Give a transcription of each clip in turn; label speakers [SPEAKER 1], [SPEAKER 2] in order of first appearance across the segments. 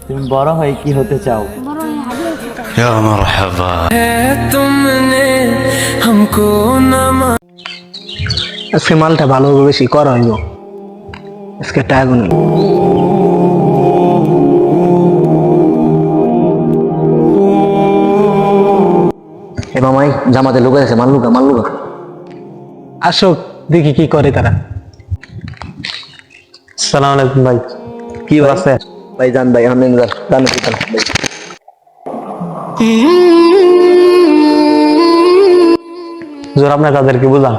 [SPEAKER 1] তুমি বড় হয়ে কি হতে চাও?
[SPEAKER 2] বড় হয়ে হাবিব হতে চাই।
[SPEAKER 3] या मरहबा
[SPEAKER 4] আজকে মালটা ভালো হবে, বেশি করা হইব আজকে টাকা গুনে।
[SPEAKER 5] এ মামাই জামাতে লুকা আছে, মাল্লুকা
[SPEAKER 4] আসুক দেখি কি করে তারা। সালাম আলাইকুম ভাই,
[SPEAKER 5] কি ভাই?
[SPEAKER 4] আছে?
[SPEAKER 5] ভাই জান ভাই আহমেদার জানো কি ভাই?
[SPEAKER 4] জোর আপনার তাদেরকে বুঝান।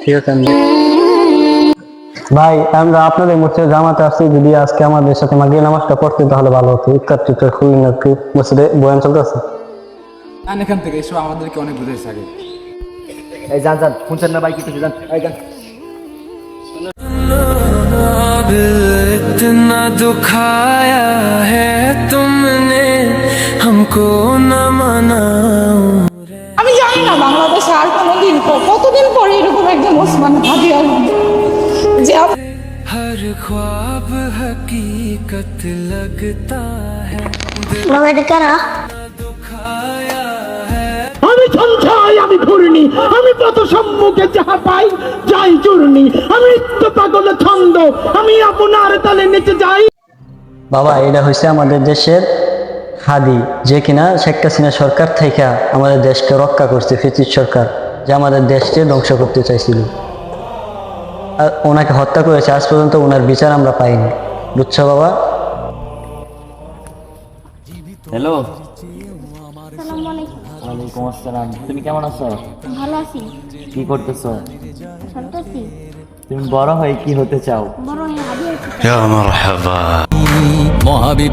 [SPEAKER 5] ঠিক আছে আমি
[SPEAKER 4] ভাই আমরা আপনাদের মসজিদে জামাতে আসছি, যদি আজকে আমাদের সাথে মাগরিব নামাজটা পড়তে তাহলে ভালো হতো। ইফতার টিফতার খুললেন একটু, মসজিদে বয়ান চলতেছে।
[SPEAKER 6] আর এখান থেকে এসব আমাদেরকে অনেক বুঝাইছে আগে।
[SPEAKER 5] এই জান শুনছেন না ভাই কি কিছু জান? এই জান
[SPEAKER 3] इतना दुखाया है तुमने हमको न मनाओ
[SPEAKER 7] আমি জানি না বাংলাদেশে আর কোনোদিন কতদিন পরে এরকম একজন ওসমান হাদি আসবে যে
[SPEAKER 3] हर ख्वाब हकीकत लगता है
[SPEAKER 2] বাবা এটা কারা?
[SPEAKER 3] दुखाया है
[SPEAKER 8] আমি সঞ্চয় আমি ঘূর্ণি, আমি পথ সম্মুখে যাহা পাই যাই চূর্ণি, আমি তো পাগল ছন্দ, আমি আপনার তালে নিচে যাই।
[SPEAKER 4] বাবা এটা হয়েছে আমাদের দেশের হাদি, যে কিনা শেখ হাসিনা সরকার থেকে আমাদের দেশকে রক্ষা করছে, ফিচির সরকার যে আমাদের দেশকে ধ্বংস করতে চাইছিল, আর ওনাকে হত্যা করেছে। আজ পর্যন্ত ওনার বিচার আমরা পাইনি, বুঝছো বাবা?
[SPEAKER 1] হ্যালো,
[SPEAKER 2] আসসালামু আলাইকুম।
[SPEAKER 1] ওয়ালাইকুম আসসালাম। তুমি কেমন আছো?
[SPEAKER 2] ভালো আছি।
[SPEAKER 1] কি করতেছো?
[SPEAKER 2] সন্তোষী।
[SPEAKER 1] তুমি বড় হয়ে কি হতে চাও?
[SPEAKER 2] বড় হয়ে হাবিব হতে চাই।
[SPEAKER 3] या मरहबा महाबी